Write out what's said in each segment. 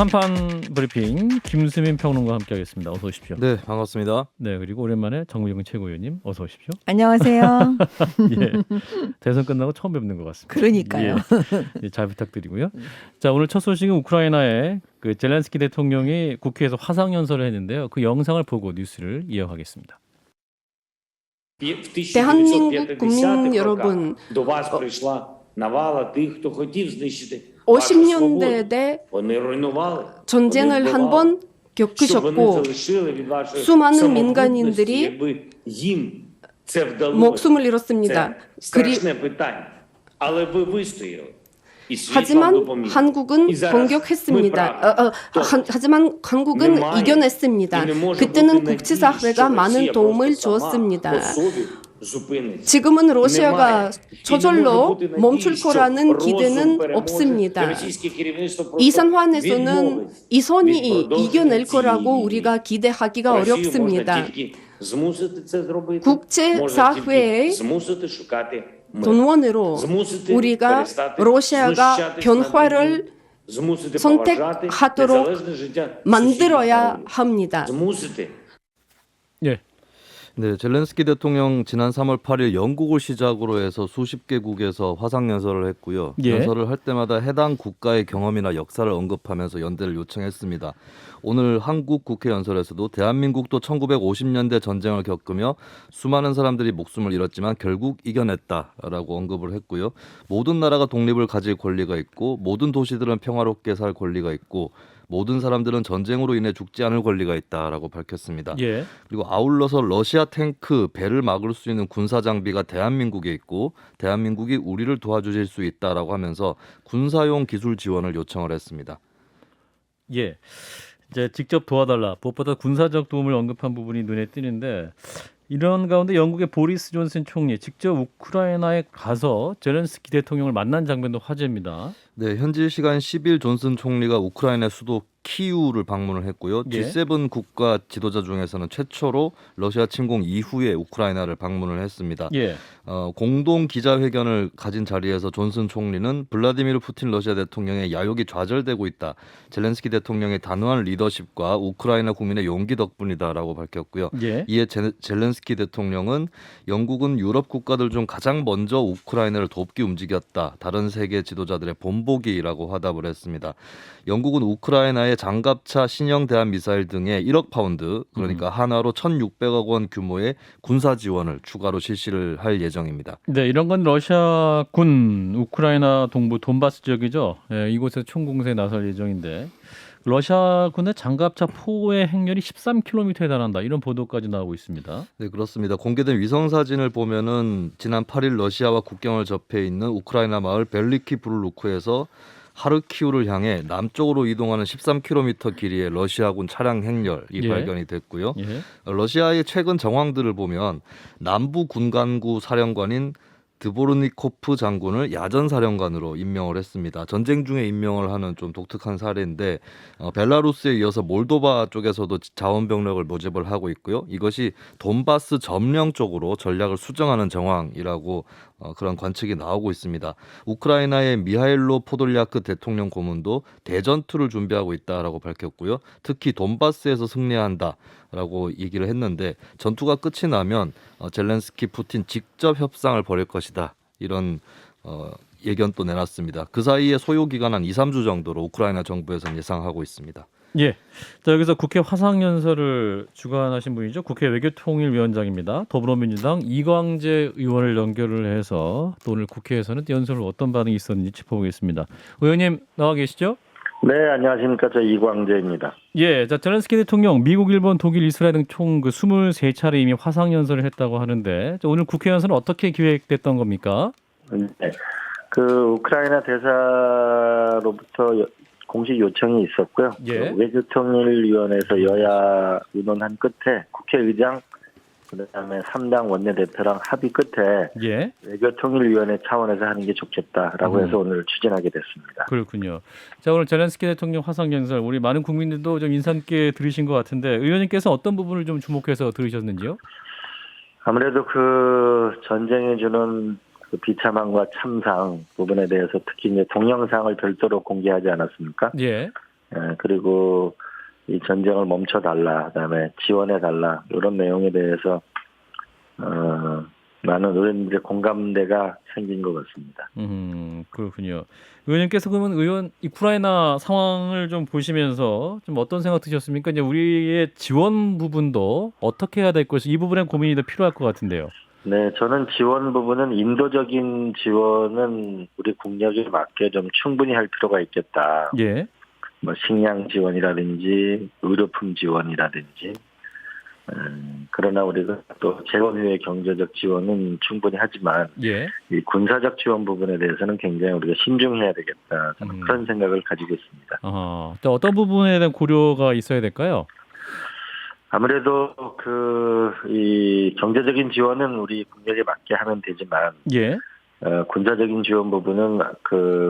한판 브리핑 김수민 평론가와 함께하겠습니다. 어서 오십시오. 네, 반갑습니다. 네, 그리고 오랜만에 정우영 최고위원님 어서 오십시오. 안녕하세요. 예, 대선 끝나고 처음 뵙는 것 같습니다. 그러니까요. 예, 잘 부탁드리고요. 자, 오늘 첫 소식은 우크라이나의 그 젤렌스키 대통령이 국회에서 화상 연설을 했는데요. 그 영상을 보고 뉴스를 이어가겠습니다. 대한민국 국민 여러분, 50년대에 전쟁을 한 번 겪으셨고 수많은 민간인들이 목숨을 잃었습니다. 하지만 한국은 공격했습니다. 하지만 한국은 이겨냈습니다. 그때는 국제사회가 많은 도움을 주었습니다. 지금은 러시아가 저절로 멈출 거라는 기대는 없습니다. 이 상황에서는 이선이 이겨낼 거라고 우리가 기대하기가 어렵습니다. 국제사회의 don원으로 우리가 러시아가 변화를 선택하도록 만들어야 합니다. 예. 네, 젤렌스키 대통령 지난 3월 8일 영국을 시작으로 해서 수십 개국에서 화상 연설을 했고요. 예. 연설을 할 때마다 해당 국가의 경험이나 역사를 언급하면서 연대를 요청했습니다. 오늘 한국 국회 연설에서도 대한민국도 1950년대 전쟁을 겪으며 수많은 사람들이 목숨을 잃었지만 결국 이겨냈다라고 언급을 했고요. 모든 나라가 독립을 가질 권리가 있고 모든 도시들은 평화롭게 살 권리가 있고 모든 사람들은 전쟁으로 인해 죽지 않을 권리가 있다라고 밝혔습니다. 예. 그리고 아울러서 러시아 탱크, 배를 막을 수 있는 군사 장비가 대한민국에 있고 대한민국이 우리를 도와주실 수 있다라고 하면서 군사용 기술 지원을 요청을 했습니다. 예. 이제 직접 도와달라. 무엇보다 군사적 도움을 언급한 부분이 눈에 띄는데 이런 가운데 영국의 보리스 존슨 총리 직접 우크라이나에 가서 젤렌스키 대통령을 만난 장면도 화제입니다. 네, 현지 시간 10일 존슨 총리가 우크라이나 수도 키우를 방문을 했고요. 예. G7 국가 지도자 중에서는 최초로 러시아 침공 이후에 우크라이나를 방문을 했습니다. 예. 공동 기자회견을 가진 자리에서 존슨 총리는 블라디미르 푸틴 러시아 대통령의 야욕이 좌절되고 있다. 젤렌스키 대통령의 단호한 리더십과 우크라이나 국민의 용기 덕분이다라고 밝혔고요. 예. 이에 젤렌스키 대통령은 영국은 유럽 국가들 중 가장 먼저 우크라이나를 돕기 움직였다. 다른 세계 지도자들의 본보기라고 화답을 했습니다. 영국은 우크라이나의 장갑차 신형 대한 미사일 등의 1억 파운드, 그러니까 한화로 1,600억 원 규모의 군사 지원을 추가로 실시를 할 예정입니다. 네, 이런 건 러시아군 우크라이나 동부 돈바스 지역이죠. 예, 이곳에서 총공세에 나설 예정인데 러시아군의 장갑차 포의 행렬이 13km에 달한다. 이런 보도까지 나오고 있습니다. 네, 그렇습니다. 공개된 위성 사진을 보면은 지난 8일 러시아와 국경을 접해 있는 우크라이나 마을 벨리키 브룰루크에서 하르키우를 향해 남쪽으로 이동하는 13km 길이의 러시아군 차량 행렬이 예. 발견이 됐고요. 예. 러시아의 최근 정황들을 보면 남부 군간구 사령관인 드보르니코프 장군을 야전 사령관으로 임명을 했습니다. 전쟁 중에 임명을 하는 좀 독특한 사례인데 벨라루스에 이어서 몰도바 쪽에서도 자원 병력을 모집을 하고 있고요. 이것이 돈바스 점령 쪽으로 전략을 수정하는 정황이라고 그런 관측이 나오고 있습니다. 우크라이나의 미하일로 포돌리아크 대통령 고문도 대전투를 준비하고 있다라고 밝혔고요. 특히 돈바스에서 승리한다라고 얘기를 했는데 전투가 끝이 나면 젤렌스키 푸틴 직접 협상을 벌일 것이다. 이런 예견도 내놨습니다. 그 사이에 소요 기간 한 2, 3주 정도로 우크라이나 정부에서는 예상하고 있습니다. 예. 자, 여기서 국회 화상 연설을 주관하신 분이죠. 국회 외교통일위원장입니다. 더불어민주당 이광재 의원을 연결을 해서 또 오늘 국회에서는 연설을 어떤 반응이 있었는지 짚어보겠습니다. 의원님 나와 계시죠? 네, 안녕하십니까. 저 이광재입니다. 예. 자, 젤렌스키 대통령 미국, 일본, 독일, 이스라엘 등 총 23차례 이미 화상 연설을 했다고 하는데 오늘 국회 연설은 어떻게 기획됐던 겁니까? 네. 그 우크라이나 대사로부터 공식 요청이 있었고요. 예. 그 외교통일위원회에서 여야 의논한 끝에 국회의장 그다음에 3당 원내대표랑 합의 끝에 예. 외교통일위원회 차원에서 하는 게 좋겠다라고 해서 오늘 추진하게 됐습니다. 그렇군요. 자, 오늘 젤렌스키 대통령 화상 연설 우리 많은 국민들도 좀 인상 깊게 들으신 것 같은데 의원님께서 어떤 부분을 좀 주목해서 들으셨는지요? 아무래도 그 전쟁이 주는 그 비참함과 참상 부분에 대해서 특히 이제 동영상을 별도로 공개하지 않았습니까? 예. 그리고 이 전쟁을 멈춰달라, 그다음에 지원해달라 이런 내용에 대해서 많은 의원들의 공감대가 생긴 것 같습니다. 그렇군요. 의원님께서 그러면 우크라이나 상황을 좀 보시면서 좀 어떤 생각 드셨습니까? 이제 우리의 지원 부분도 어떻게 해야 될 것이 이 부분에 고민이 더 필요할 것 같은데요. 네, 저는 지원 부분은 인도적인 지원은 우리 국력에 맞게 좀 충분히 할 필요가 있겠다. 예. 뭐 식량 지원이라든지 의료품 지원이라든지 그러나 우리가 또 재원 후의 경제적 지원은 충분히 하지만 예. 이 군사적 지원 부분에 대해서는 굉장히 우리가 신중해야 되겠다. 저는 그런 생각을 가지고 있습니다. 또 어떤 부분에 대한 고려가 있어야 될까요? 아무래도 이 경제적인 지원은 우리 국력에 맞게 하면 되지만 예. 군사적인 지원 부분은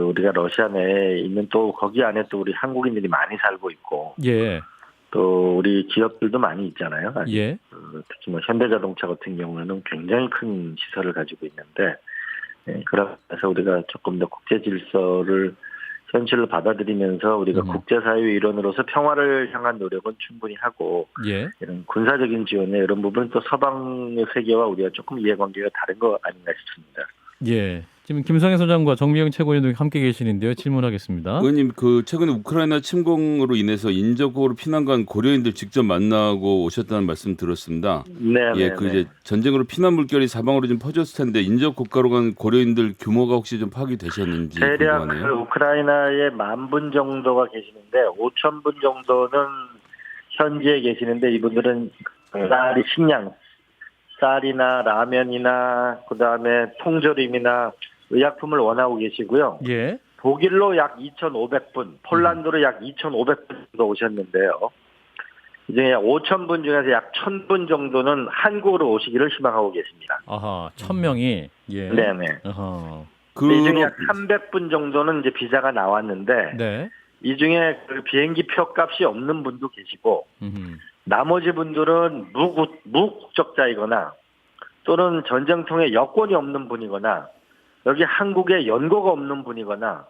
우리가 러시아 내에 있는 또 거기 안에 또 우리 한국인들이 많이 살고 있고 예. 또 우리 기업들도 많이 있잖아요. 아직. 예. 특히 뭐 현대자동차 같은 경우에는 굉장히 큰 시설을 가지고 있는데 그래서 우리가 조금 더 국제 질서를 현실을 받아들이면서 우리가 국제사회 일원으로서 평화를 향한 노력은 충분히 하고 예. 이런 군사적인 지원에 이런 부분은 또 서방의 세계와 우리가 조금 이해관계가 다른 거 아닌가 싶습니다. 예. 지금 김성애 소장과 정미영 최고위원도 함께 계시는데요. 질문하겠습니다. 의원님, 최근에 우크라이나 침공으로 인해서 인접국으로 피난 간 고려인들 직접 만나고 오셨다는 말씀 들었습니다. 네, 예, 이제 전쟁으로 피난 물결이 사방으로 좀 퍼졌을 텐데 인접 국가로 간 고려인들 규모가 혹시 좀 파악이 되셨는지 대략 궁금하네요. 우크라이나에 10,000분 정도가 계시는데 5,000분 정도는 현지에 계시는데 이분들은 식량, 쌀이나 라면이나 그다음에 통조림이나 의약품을 원하고 계시고요. 예. 독일로 약 2,500분, 폴란드로 약 2,500분 정도 오셨는데요. 이제 5,000분 중에서 약 1,000분 정도는 한국으로 오시기를 희망하고 계십니다. 아하, 1,000명이 예. 네네. 아하. 이 중에 약 300분 정도는 이제 비자가 나왔는데 네. 이 중에 비행기 표 값이 없는 분도 계시고 나머지 분들은 무국적자이거나 또는 전쟁통에 여권이 없는 분이거나 여기 한국에 연고가 없는 분이거나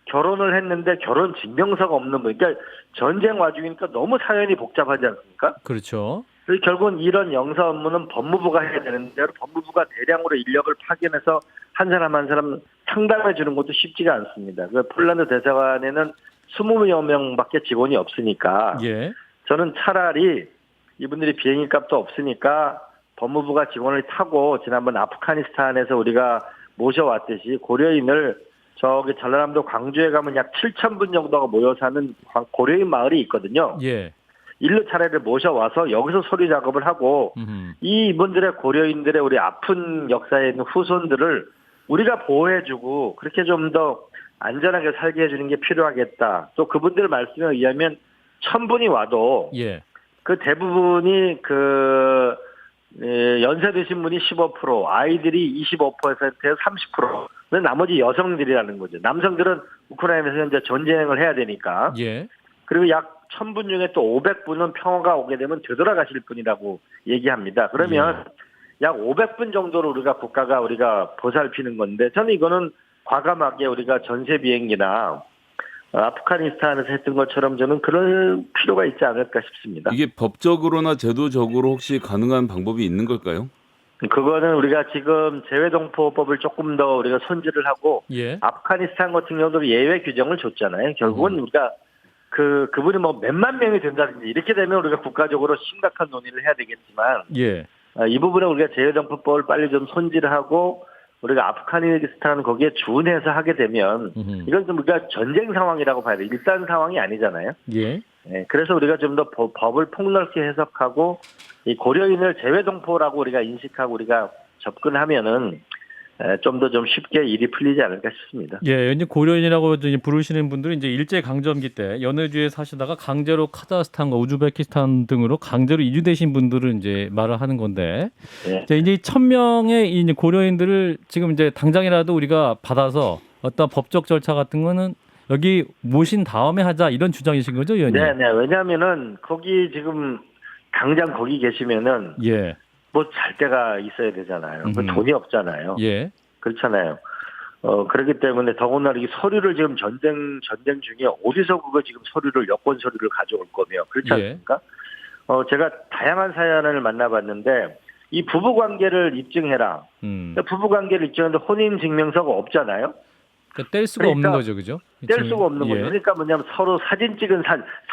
결혼을 했는데 결혼 증명서가 없는 분. 그러니까 전쟁 와중이니까 너무 사연이 복잡하지 않습니까? 그렇죠. 그래서 결국은 이런 영사 업무는 법무부가 해야 되는데 법무부가 대량으로 인력을 파견해서 한 사람 한 사람 상담해 주는 것도 쉽지가 않습니다. 그 폴란드 대사관에는 20여 명밖에 직원이 없으니까 예. 저는 차라리 이분들이 비행기 값도 없으니까 법무부가 직원을 타고 지난번 아프가니스탄에서 우리가 모셔왔듯이 고려인을 저기 전라남도 광주에 가면 약 7,000분 정도가 모여 사는 고려인 마을이 있거든요. 예. 일로 차례를 모셔와서 여기서 서류 작업을 하고 이분들의 고려인들의 우리 아픈 역사에 있는 후손들을 우리가 보호해주고 그렇게 좀 더 안전하게 살게 해주는 게 필요하겠다. 또 그분들 말씀에 의하면 1,000분이 와도 예. 그 대부분이 연세 드신 분이 15%, 아이들이 25%에서 30%는 나머지 여성들이라는 거죠. 남성들은 우크라이나에서 현재 전쟁을 해야 되니까. 예. 그리고 약 1,000분 중에 또 500분은 평화가 오게 되면 되돌아가실 분이라고 얘기합니다. 그러면 약 500분 정도로 우리가 보살피는 건데 저는 이거는 과감하게 우리가 전세 비행기나 아프가니스탄에서 했던 것처럼 저는 그럴 필요가 있지 않을까 싶습니다. 이게 법적으로나 제도적으로 혹시 가능한 방법이 있는 걸까요? 그거는 우리가 지금 재외동포법을 조금 더 우리가 손질을 하고 예. 아프가니스탄 같은 경우도 예외 규정을 줬잖아요. 결국은 우리가 그분이 뭐 몇만 명이 된다든지 이렇게 되면 우리가 국가적으로 심각한 논의를 해야 되겠지만 예. 이 부분에 우리가 재외동포법을 빨리 좀 손질하고 우리가 아프가니스탄 거기에 준해서 하게 되면 이건 좀 우리가 전쟁 상황이라고 봐야 돼. 일단 상황이 아니잖아요. 예. 네, 그래서 우리가 좀 더 법을 폭넓게 해석하고 이 고려인을 재외동포라고 우리가 인식하고 우리가 접근하면은 좀 더 좀 쉽게 일이 풀리지 않을까 싶습니다. 예, 이제 고려인이라고 이제 부르시는 분들은 이제 일제 강점기 때 연해주에 사시다가 강제로 카자흐스탄과 우즈베키스탄 등으로 강제로 이주되신 분들은 이제 말을 하는 건데, 네. 이제 1,000명의 이 고려인들을 지금 이제 당장이라도 우리가 받아서 어떤 법적 절차 같은 거는 여기 모신 다음에 하자 이런 주장이신 거죠, 의원님? 네. 왜냐하면은 거기 지금 당장 거기 계시면은 예. 뭐 잘 데가 있어야 되잖아요. 그 돈이 없잖아요. 예. 그렇잖아요. 그렇기 때문에 더군다나 이 서류를 지금 전쟁 중에 어디서 그거 지금 서류를 여권 서류를 가져올 거며 그렇지 않습니까? 제가 다양한 사연을 만나봤는데 이 부부 관계를 입증해라. 부부 관계를 입증하는데 혼인 증명서가 없잖아요. 그러니까 뗄 수가 없는 거죠, 그죠? 뗄 수가 없는 거죠. 그러니까 뭐냐면 서로 사진 찍은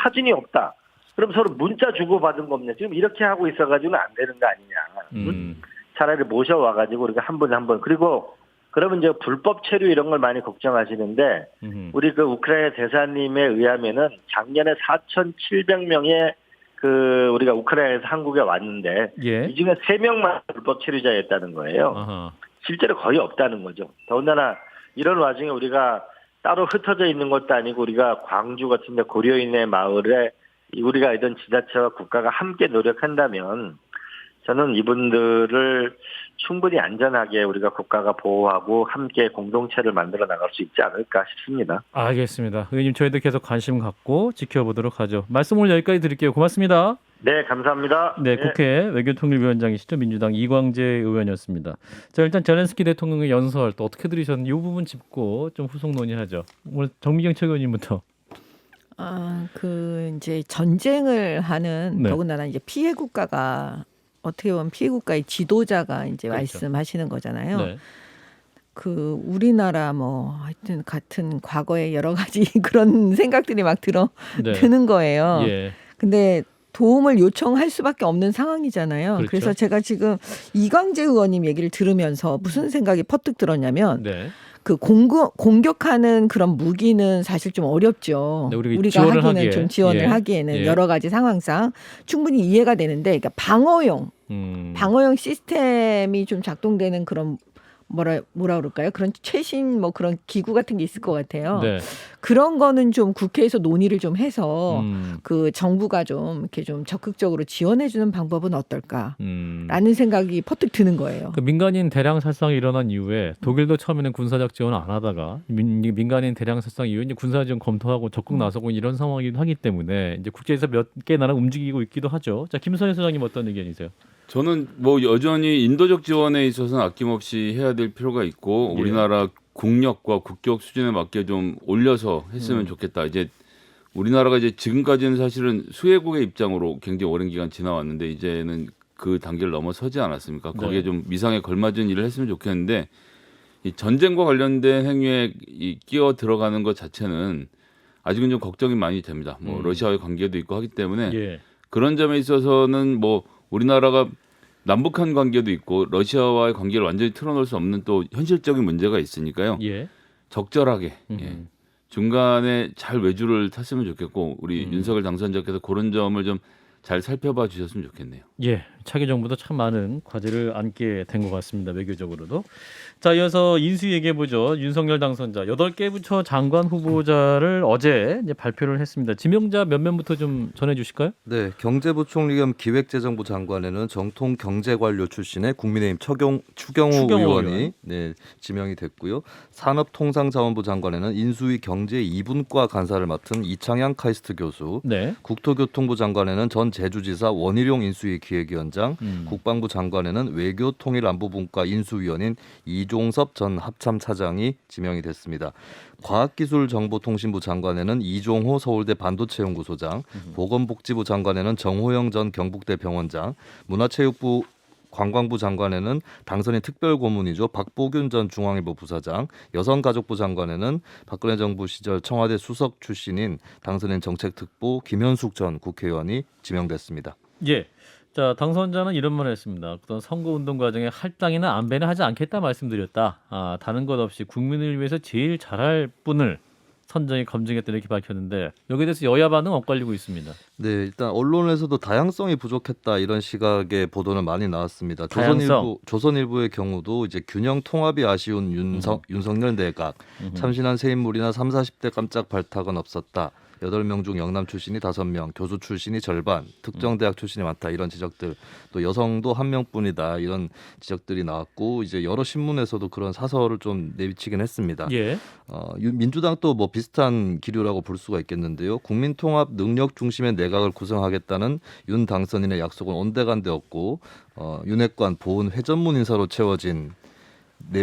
사진이 없다. 그럼 서로 문자 주고 받은 겁니다. 지금 이렇게 하고 있어가지고는 안 되는 거 아니냐. 차라리 모셔와가지고 우리가 한 분 한 분 그리고 그러면 이제 불법 체류 이런 걸 많이 걱정하시는데 우리 그 우크라이나 대사님에 의하면은 작년에 4,700명의 그 우리가 우크라이나에서 한국에 왔는데 이 중에 3명만 불법 체류자였다는 거예요. 아하. 실제로 거의 없다는 거죠. 더군다나 이런 와중에 우리가 따로 흩어져 있는 것도 아니고 우리가 광주 같은 데 고려인의 마을에 우리가 이런 지자체와 국가가 함께 노력한다면 저는 이분들을 충분히 안전하게 우리가 국가가 보호하고 함께 공동체를 만들어 나갈 수 있지 않을까 싶습니다. 알겠습니다. 의원님 저희도 계속 관심 갖고 지켜보도록 하죠. 말씀 오늘 여기까지 드릴게요. 고맙습니다. 네, 감사합니다. 네, 국회 외교통일위원장이시죠. 민주당 이광재 의원이었습니다. 자, 일단 젤렌스키 대통령의 연설 또 어떻게 들으셨는지 이 부분 짚고 좀 후속 논의하죠. 오늘 정미경 최고위원님부터. 이제 전쟁을 하는 네. 더군다나 이제 피해 국가가 어떻게 보면 피해 국가의 지도자가 이제 그렇죠. 말씀하시는 거잖아요. 네. 그 우리나라 뭐 하여튼 같은 과거에 여러 가지 그런 생각들이 막 네. 드는 거예요. 예. 근데 도움을 요청할 수밖에 없는 상황이잖아요. 그렇죠. 그래서 제가 지금 이광재 의원님 얘기를 들으면서 무슨 생각이 퍼뜩 들었냐면 네. 그 공격하는 그런 무기는 사실 좀 어렵죠. 네, 우리가 우리가 지원을 하기는 하기에. 좀 지원을 예. 하기에는 예. 여러 가지 상황상 충분히 이해가 되는데 그러니까 방어용 시스템이 좀 작동되는 그런 뭐라 그럴까요? 그런 최신 뭐 그런 기구 같은 게 있을 것 같아요. 네. 그런 거는 좀 국회에서 논의를 좀 해서 음. 그 정부가 좀 이렇게 좀 적극적으로 지원해 주는 방법은 어떨까라는 음. 생각이 퍼뜩 드는 거예요. 그 민간인 대량 살상이 일어난 이후에 독일도 처음에는 군사적 지원을 안 하다가 민간인 대량 살상 이후에 이제 군사 지원 검토하고 적극 나서고 이런 상황이기도 하기 때문에 이제 국제에서 몇 개 나라 움직이고 있기도 하죠. 자, 김선희 소장님 어떤 의견이세요? 저는 뭐 여전히 인도적 지원에 있어서는 아낌없이 해야 될 필요가 있고 예. 우리나라 국력과 국격 수준에 맞게 좀 올려서 했으면 좋겠다. 이제 우리나라가 이제 지금까지는 사실은 수혜국의 입장으로 굉장히 오랜 기간 지나왔는데 이제는 그 단계를 넘어서지 않았습니까? 거기에 네. 좀 미상에 걸맞은 일을 했으면 좋겠는데 이 전쟁과 관련된 행위에 끼어 들어가는 것 자체는 아직은 좀 걱정이 많이 됩니다. 뭐 러시아와의 관계도 있고 하기 때문에 예. 그런 점에 있어서는 뭐 우리나라가 남북한 관계도 있고 러시아와의 관계를 완전히 틀어놓을 수 없는 또 현실적인 문제가 있으니까요. 예. 적절하게 중간에 잘 외주를 탔으면 좋겠고 우리 윤석열 당선자께서 그런 점을 좀 잘 살펴봐 주셨으면 좋겠네요. 예, 차기 정부도 참 많은 과제를 안게 된 것 같습니다. 외교적으로도. 자, 이어서 인수 얘기해 보죠. 윤석열 당선자 8개 부처 장관 후보자를 어제 이제 발표를 했습니다. 지명자 몇 명부터 좀 전해 주실까요? 네, 경제부총리 겸 기획재정부 장관에는 정통 경제관료 출신의 국민의힘 추경호 의원이 의원. 네, 지명이 됐고요. 산업통상자원부 장관에는 인수위 경제 2분과 간사를 맡은 이창양 카이스트 교수, 네. 국토교통부 장관에는 전 제주지사 원희룡 인수위 기획위원장, 국방부 장관에는 외교통일안보분과 인수위원인 이종섭 전 합참차장이 지명이 됐습니다. 과학기술정보통신부 장관에는 이종호 서울대 반도체연구소장, 보건복지부 장관에는 정호영 전 경북대 병원장, 문화체육부 관광부 장관에는 당선인 특별고문이죠. 박보균 전 중앙일보 부사장, 여성가족부 장관에는 박근혜 정부 시절 청와대 수석 출신인 당선인 정책특보 김현숙 전 국회의원이 지명됐습니다. 예. 자, 당선자는 이런 말을 했습니다. 어떤 선거운동 과정에 할당이나 안배는 하지 않겠다 말씀드렸다. 다른 것 없이 국민을 위해서 제일 잘할 분을 선정에 검증했다 이렇게 밝혔는데 여기에 대해서 여야 반응 엇갈리고 있습니다. 네, 일단 언론에서도 다양성이 부족했다 이런 시각의 보도는 많이 나왔습니다. 다양성. 조선일보의 경우도 이제 균형 통합이 아쉬운 윤석열 내각, 참신한 새 인물이나 30, 40대 깜짝 발탁은 없었다. 8명 중 영남 출신이 5명, 교수 출신이 절반, 특정 대학 출신이 많다 이런 지적들, 또 여성도 1명뿐이다 이런 지적들이 나왔고 이제 여러 신문에서도 그런 사설을 좀 내비치긴 했습니다. 예. 민주당도 뭐 비슷한 기류라고 볼 수가 있겠는데요. 국민통합 능력 중심의 내각을 구성하겠다는 윤 당선인의 약속은 온데간데 없고 윤핵관 보훈 회전문 인사로 채워진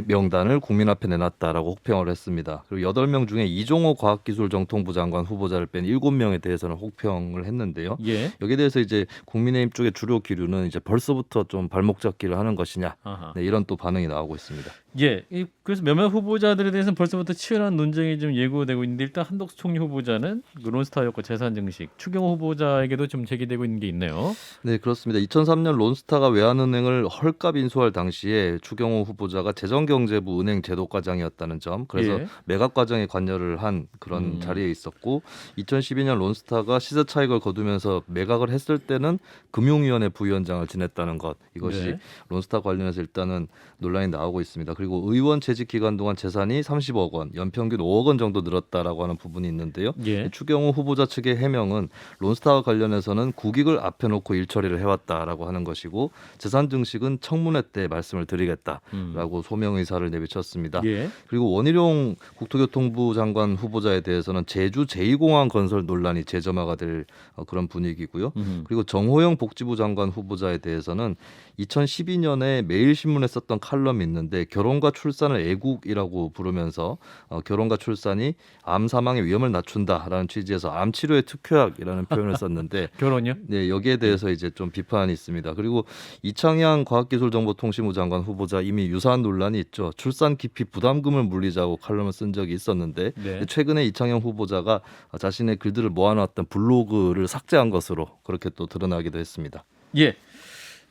명단을 국민 앞에 내놨다라고 혹평을 했습니다. 그리고 8명 중에 이종호 과학기술정통부 장관 후보자를 뺀 7명에 대해서는 혹평을 했는데요. 예. 여기에 대해서 이제 국민의힘 쪽의 주력 기류는 이제 벌써부터 좀 발목 잡기를 하는 것이냐, 아하. 네, 이런 또 반응이 나오고 있습니다. 예. 그래서 몇몇 후보자들에 대해서는 벌써부터 치열한 논쟁이 좀 예고되고 있는데 일단 한덕수 총리 후보자는 그 론스타였고 재산 증식, 추경호 후보자에게도 좀 제기되고 있는 게 있네요. 네, 그렇습니다. 2003년 론스타가 외환은행을 헐값 인수할 당시에 추경호 후보자가 재정경제부 은행 제도과장이었다는 점, 그래서 예. 매각 과정에 관여를 한 그런 자리에 있었고, 2012년 론스타가 시세 차익을 거두면서 매각을 했을 때는 금융위원회 부위원장을 지냈다는 것, 이것이 네. 론스타 관련해서 일단은 논란이 나오고 있습니다. 그리고 의원 재직 기간 동안 재산이 30억 원, 연평균 5억 원 정도 늘었다라고 하는 부분이 있는데요. 예. 추경호 후보자 측의 해명은 론스타와 관련해서는 국익을 앞에 놓고 일처리를 해왔다라고 하는 것이고, 재산 증식은 청문회 때 말씀을 드리겠다라고 소명 의사를 내비쳤습니다. 예. 그리고 원희룡 국토교통부 장관 후보자에 대해서는 제주 제2공항 건설 논란이 재점화가 될 그런 분위기고요. 그리고 정호영 복지부 장관 후보자에 대해서는 2012년에 매일신문에 썼던 칼럼이 있는데, 결혼과 출산을 애국이라고 부르면서 결혼과 출산이 암 사망의 위험을 낮춘다라는 취지에서 암 치료의 특효약이라는 표현을 썼는데 결혼요? 네, 여기에 대해서 이제 좀 비판이 있습니다. 그리고 이창양 과학기술정보통신부 장관 후보자 이미 유사한 논란이 있죠. 출산 기피 부담금을 물리자고 칼럼을 쓴 적이 있었는데 네. 최근에 이창양 후보자가 자신의 글들을 모아놨던 블로그를 삭제한 것으로 그렇게 또 드러나기도 했습니다. 예.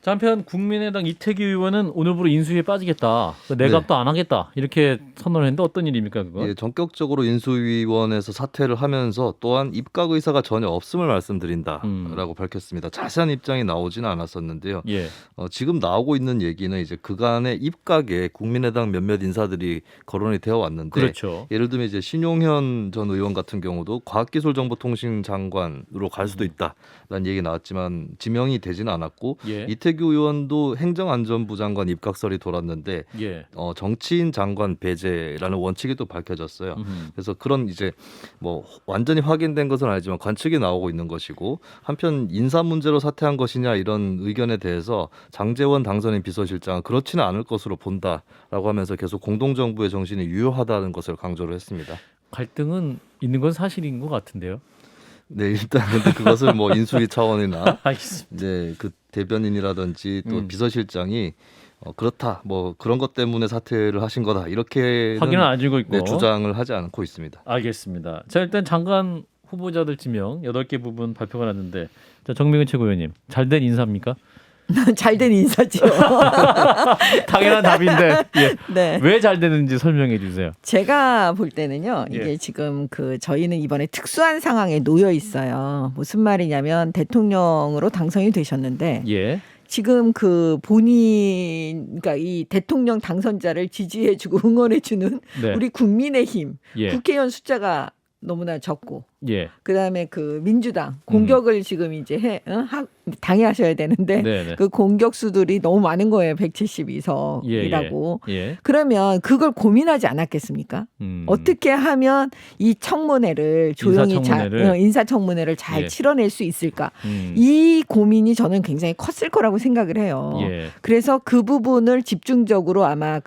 자, 한편 국민의당 이태기 의원은 오늘부로 인수위에 빠지겠다. 내각도 안 하겠다. 이렇게 선언했는데 어떤 일입니까, 그거? 예, 전격적으로 인수위원회에서 사퇴를 하면서 또한 입각 의사가 전혀 없음을 말씀드린다라고 밝혔습니다. 자세한 입장이 나오지는 않았었는데요. 예. 지금 나오고 있는 얘기는 이제 그간의 입각에 국민의당 몇몇 인사들이 거론이 되어 왔는데, 그렇죠. 예를 들면 이제 신용현 전 의원 같은 경우도 과학기술정보통신 장관으로 갈 수도 있다라는 얘기 나왔지만 지명이 되지는 않았고, 예. 이태규 의원도 행정안전부 장관 입각설이 돌았는데 예. 정치인 장관 배제라는 원칙이 또 밝혀졌어요. 음흠. 그래서 그런 이제 뭐 완전히 확인된 것은 아니지만 관측이 나오고 있는 것이고, 한편 인사 문제로 사퇴한 것이냐 이런 의견에 대해서 장제원 당선인 비서실장은 그렇지는 않을 것으로 본다라고 하면서 계속 공동정부의 정신이 유효하다는 것을 강조를 했습니다. 갈등은 있는 건 사실인 것 같은데요. 네, 일단 근데 그것을 뭐 인수위 차원이나 알겠습니다. 이제 그 대변인이라든지 또 비서실장이 그렇다 뭐 그런 것 때문에 사퇴를 하신 거다 이렇게 확인은 안 해주고 있고. 네, 주장을 하지 않고 있습니다. 알겠습니다. 자, 일단 장관 후보자들 지명 8개 부분 발표가 났는데, 자, 정미근 최고위원님, 잘된 인사입니까? 잘된 인사죠. 당연한 답인데 예. 네. 왜 잘 되는지 설명해 주세요. 제가 볼 때는요. 이게 예. 지금 저희는 이번에 특수한 상황에 놓여 있어요. 무슨 말이냐면 대통령으로 당선이 되셨는데 예. 지금 그러니까 이 대통령 당선자를 지지해주고 응원해주는 네. 우리 국민의힘 예. 국회의원 숫자가 너무나 적고, 예. 그다음에 그 민주당 공격을 지금 이제 당해하셔야 되는데 네네. 그 공격수들이 너무 많은 거예요. 172석이라고. 예. 그러면 그걸 고민하지 않았겠습니까? 어떻게 하면 이 청문회를 조용히 인사청문회를 잘 예. 치러낼 수 있을까? 이 고민이 저는 굉장히 컸을 거라고 생각을 해요. 예. 그래서 그 부분을 집중적으로 아마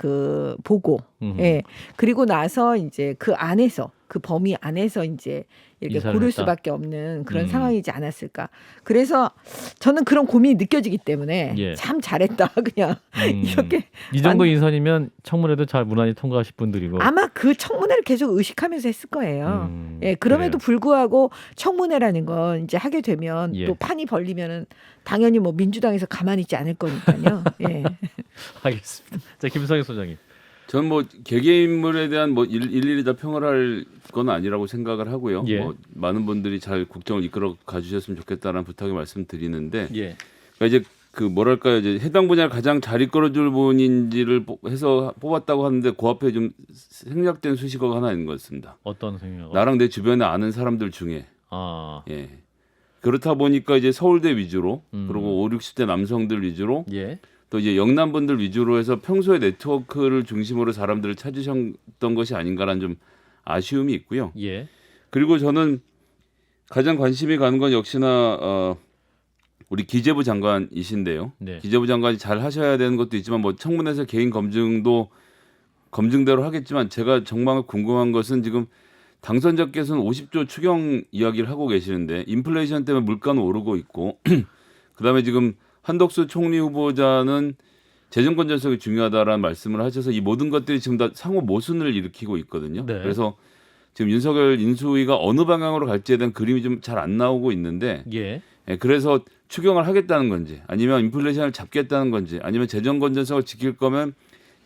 보고, 예. 그리고 나서 이제 그 안에서 그 범위 안에서 이제 이렇게 고를 했다. 수밖에 없는 그런 상황이지 않았을까. 그래서 저는 그런 고민이 느껴지기 때문에 예. 참 잘했다 그냥 이렇게. 이 정도 인선이면 청문회도 잘 무난히 통과하실 분들이고. 아마 그 청문회를 계속 의식하면서 했을 거예요. 예, 그럼에도 그래요. 불구하고 청문회라는 건 이제 하게 되면 예. 또 판이 벌리면은 당연히 뭐 민주당에서 가만히 있지 않을 거니까요. 예. 알겠습니다. 자, 김성희 소장님. 저는 뭐 개개 인물에 대한 뭐 일일이 다 평을 할 건 아니라고 생각을 하고요. 예. 뭐 많은 분들이 잘 국정을 이끌어 가주셨으면 좋겠다라는 부탁을 말씀드리는데, 예. 그러니까 이제 그 뭐랄까요, 이제 해당 분야를 가장 잘 이끌어줄 분인지를 해서 뽑았다고 하는데 그 앞에 좀 생략된 수식어가 하나 있는 것 같습니다. 어떤 생각? 나랑 내 주변에 아는 사람들 중에. 아. 예. 그렇다 보니까 이제 서울대 위주로 그리고 5, 60대 남성들 위주로 예. 또 이제 영남 분들 위주로 해서 평소에 네트워크를 중심으로 사람들을 찾으셨던 것이 아닌가라는 좀 아쉬움이 있고요. 예. 그리고 저는 가장 관심이 가는 건 역시나 우리 기재부 장관이신데요. 네. 기재부 장관이 잘 하셔야 되는 것도 있지만 뭐 청문회에서 개인 검증도 검증대로 하겠지만 제가 정말 궁금한 것은 지금 당선자께서는 50조 추경 이야기를 하고 계시는데 인플레이션 때문에 물가는 오르고 있고 그다음에 지금 한덕수 총리 후보자는 재정 건전성이 중요하다라는 말씀을 하셔서 이 모든 것들이 지금 다 상호 모순을 일으키고 있거든요. 네. 그래서 지금 윤석열 인수위가 어느 방향으로 갈지에 대한 그림이 좀 잘 안 나오고 있는데 예. 그래서 추경을 하겠다는 건지 아니면 인플레이션을 잡겠다는 건지 아니면 재정 건전성을 지킬 거면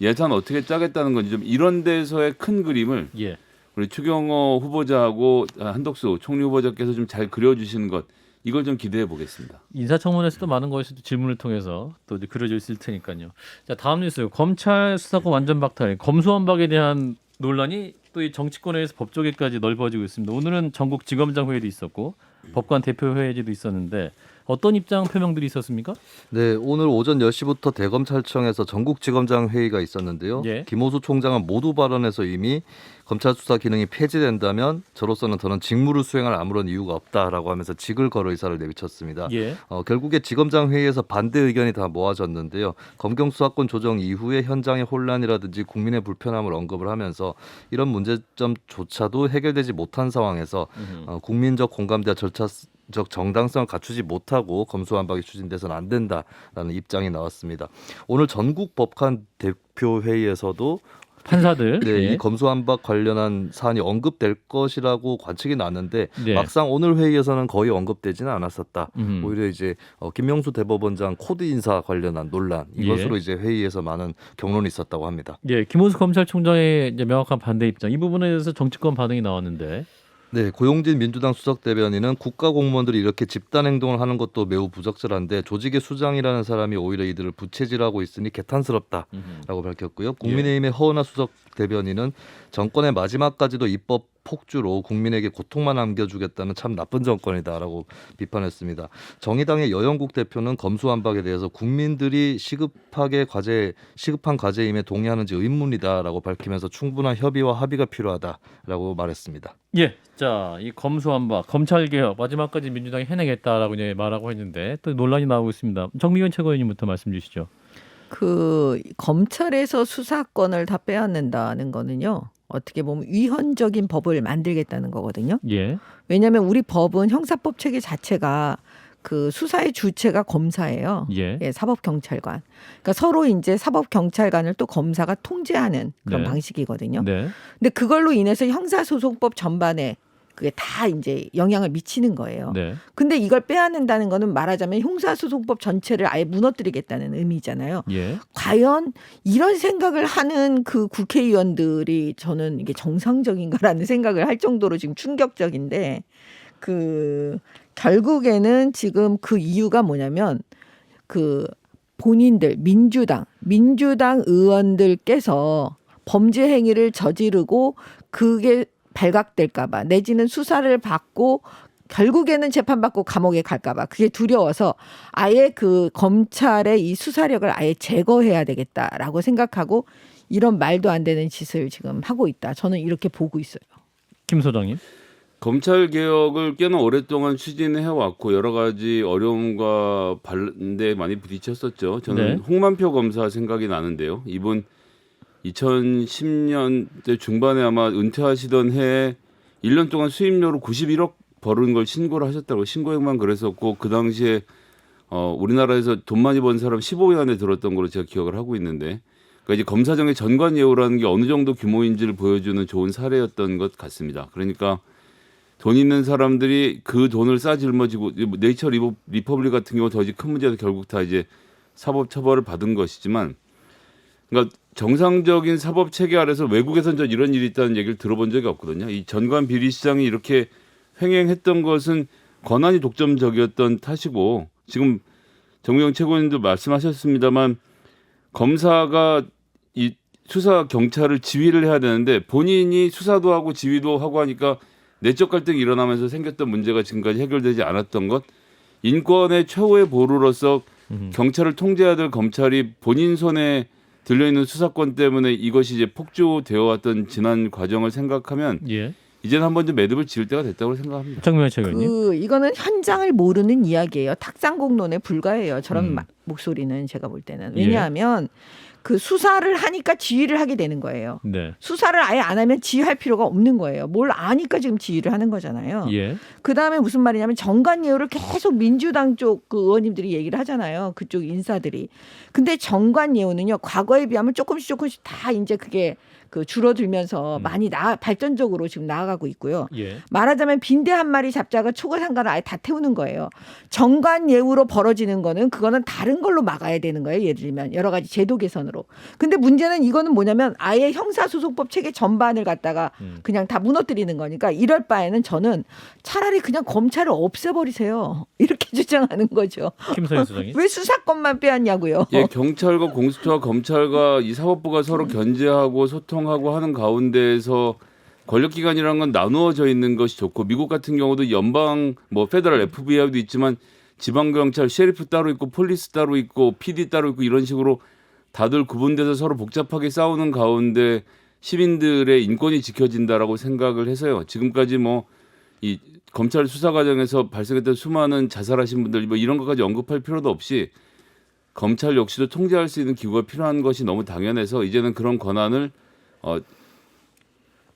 예산 어떻게 짜겠다는 건지 좀 이런 데서의 큰 그림을 예. 우리 추경호 후보자하고 한덕수 총리 후보자께서 좀 잘 그려주시는 것 이걸 좀 기대해 보겠습니다. 인사청문회에서도 많은 것이 질문을 통해서 또 이제 그려져 있을 테니까요. 자, 다음 뉴스. 검찰 수사권 완전 박탈, 검수완박에 대한 논란이 또 이 정치권에서 법조계까지 넓어지고 있습니다. 오늘은 전국 지검장 회의도 있었고 법관 대표 회의도 있었는데 어떤 입장 표명들이 있었습니까? 네, 오늘 오전 10시부터 대검찰청에서 전국지검장 회의가 있었는데요. 예. 김호수 총장은 모두 발언에서 이미 검찰 수사 기능이 폐지된다면 저로서는 더는 직무를 수행할 아무런 이유가 없다라고 하면서 직을 걸 의사를 내비쳤습니다. 예. 결국에 지검장 회의에서 반대 의견이 다 모아졌는데요. 검경 수사권 조정 이후에 현장의 혼란이라든지 국민의 불편함을 언급을 하면서 이런 문제점조차도 해결되지 못한 상황에서 국민적 공감대와 절차적 정당성을 갖추지 못하고 검수완박이 추진돼서는 안 된다라는 입장이 나왔습니다. 오늘 전국 법관 대표 회의에서도 판사들. 네, 예. 이 검수완박 관련한 사안이 언급될 것이라고 관측이 났는데 네. 막상 오늘 회의에서는 거의 언급되지는 않았었다. 음. 오히려 이제 김명수 대법원장 코드 인사 관련한 논란 이것으로 예. 이제 회의에서 많은 경론이 있었다고 합니다. 예, 김호수 검찰총장의 이제 명확한 반대 입장. 이 부분에 대해서 정치권 반응이 나왔는데. 네, 고용진 민주당 수석 대변인은 국가 공무원들이 이렇게 집단 행동을 하는 것도 매우 부적절한데 조직의 수장이라는 사람이 오히려 이들을 부채질하고 있으니 개탄스럽다라고 밝혔고요. 국민의힘의 허은하 수석 대변인은 정권의 마지막까지도 입법 폭주로 국민에게 고통만 안겨주겠다는 참 나쁜 정권이다라고 비판했습니다. 정의당의 여영국 대표는 검수완박에 대해서 국민들이 시급한 과제임에 동의하는지 의문이다라고 밝히면서 충분한 협의와 합의가 필요하다라고 말했습니다. 예, 자, 이 검수완박, 검찰개혁 마지막까지 민주당이 해내겠다라고 이제 말하고 했는데 또 논란이 나오고 있습니다. 정미경 최고위원님부터 말씀 주시죠. 그 검찰에서 수사권을 다 빼앗는다는 거는요. 어떻게 보면 위헌적인 법을 만들겠다는 거거든요. 예, 왜냐하면 우리 법은 형사법 체계 자체가 그 수사의 주체가 검사예요. 예, 예, 사법경찰관. 그러니까 서로 이제 사법경찰관을 또 검사가 통제하는 그런 네. 방식이거든요. 네, 근데 그걸로 인해서 형사소송법 전반에 그게 다 이제 영향을 미치는 거예요. 네, 근데 이걸 빼앗는다는 거는 말하자면 형사소송법 전체를 아예 무너뜨리겠다는 의미잖아요. 예, 과연 이런 생각을 하는 그 국회의원들이 저는 이게 정상적인가라는 생각을 할 정도로 지금 충격적인데 그 결국에는 지금 그 이유가 뭐냐면 그 본인들 민주당 의원들께서 범죄 행위를 저지르고 그게 발각될까봐 내지는 수사를 받고 결국에는 재판받고 감옥에 갈까봐 그게 두려워서 아예 그 검찰의 이 수사력을 아예 제거해야 되겠다라고 생각하고 이런 말도 안 되는 짓을 지금 하고 있다. 저는 이렇게 보고 있어요. 김 소장님. 검찰 개혁을 꽤나 오랫동안 추진해 왔고 여러 가지 어려움과 반대에 많이 부딪혔었죠. 저는 네. 홍만표 검사 생각이 나는데요. 이분 2010년대 중반에 아마 은퇴하시던 해에 1년 동안 수임료로 91억 벌은 걸 신고를 하셨다고 신고액만 그랬었고 그 당시에 우리나라에서 돈 많이 번 사람 15위 안에 들었던 걸로 제가 기억을 하고 있는데 그러니까 이제 검사정의 전관 예우라는 게 어느 정도 규모인지를 보여주는 좋은 사례였던 것 같습니다. 그러니까 돈 있는 사람들이 그 돈을 싸질머지고 네이처 리퍼블릭 같은 경우 더 큰 문제도 결국 다 이제 사법 처벌을 받은 것이지만 그러니까 정상적인 사법 체계 아래서 외국에선 전 이런 일이 있다는 얘기를 들어본 적이 없거든요. 이 전관 비리 시장이 이렇게 횡행했던 것은 권한이 독점적이었던 탓이고 지금 정미경 최고위원도 말씀하셨습니다만 검사가 이 수사 경찰을 지휘를 해야 되는데 본인이 수사도 하고 지휘도 하고 하니까 내적 갈등이 일어나면서 생겼던 문제가 지금까지 해결되지 않았던 것 인권의 최후의 보루로서 경찰을 통제해야 될 검찰이 본인 손에 들려있는 수사권 때문에 이것이 이제 폭주되어 왔던 지난 과정을 생각하면 예, 이제는 한번 좀 매듭을 지을 때가 됐다고 생각합니다. 정미경 최고위원님. 이거는 현장을 모르는 이야기예요. 탁상공론에 불과해요. 저런 목소리는 제가 볼 때는. 왜냐하면 그 수사를 하니까 지휘를 하게 되는 거예요. 네. 수사를 아예 안 하면 지휘할 필요가 없는 거예요. 뭘 아니까 지금 지휘를 하는 거잖아요. 예. 그다음에 무슨 말이냐면 정관예우를 계속 민주당 쪽 그 의원님들이 얘기를 하잖아요. 그쪽 인사들이. 근데 정관예우는요. 과거에 비하면 조금씩 다 이제 그게 그 줄어들면서 많이 발전적으로 지금 나아가고 있고요. 예. 말하자면 빈대 한 마리 잡자가 초과상관을 아예 다 태우는 거예요. 정관예우로 벌어지는 거는 그거는 다른 걸로 막아야 되는 거예요. 예를 들면 여러 가지 제도 개선으로. 근데 문제는 이거는 뭐냐면 아예 형사소송법 체계 전반을 갖다가 그냥 다 무너뜨리는 거니까 이럴 바에는 저는 차라리 그냥 검찰을 없애버리세요. 이렇게 주장하는 거죠. 김성현 소장님. 왜 수사권만 빼앗냐고요. 예, 경찰과 공수처와 검찰과 이 사법부가 서로 견제하고 소통하고 하는 가운데에서 권력기관이라는 건 나누어져 있는 것이 좋고 미국 같은 경우도 연방 뭐 페더럴 FBI도 있지만 지방경찰 셰리프 따로 있고 폴리스 따로 있고 PD 따로 있고 이런 식으로 다들 구분돼서 서로 복잡하게 싸우는 가운데 시민들의 인권이 지켜진다라고 생각을 해서요. 지금까지 뭐 이 검찰 수사 과정에서 발생했던 수많은 자살하신 분들 뭐 이런 것까지 언급할 필요도 없이 검찰 역시도 통제할 수 있는 기구가 필요한 것이 너무 당연해서 이제는 그런 권한을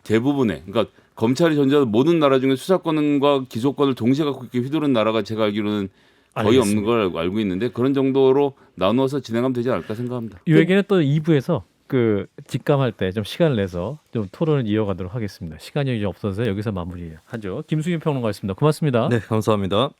대부분의 그러니까 검찰이 존재하는 모든 나라 중에 수사권과 기소권을 동시에 갖고 있게 휘두른 나라가 제가 알기로는 거의 없는 걸 알고 있는데 그런 정도로 나누어서 진행하면 되지 않을까 생각합니다. 이 얘기는 또 2부에서 그 직감할 때 좀 시간을 내서 좀 토론을 이어가도록 하겠습니다. 시간이 이제 없어서 여기서 마무리하죠. 김수민 평론가였습니다. 고맙습니다. 네, 감사합니다.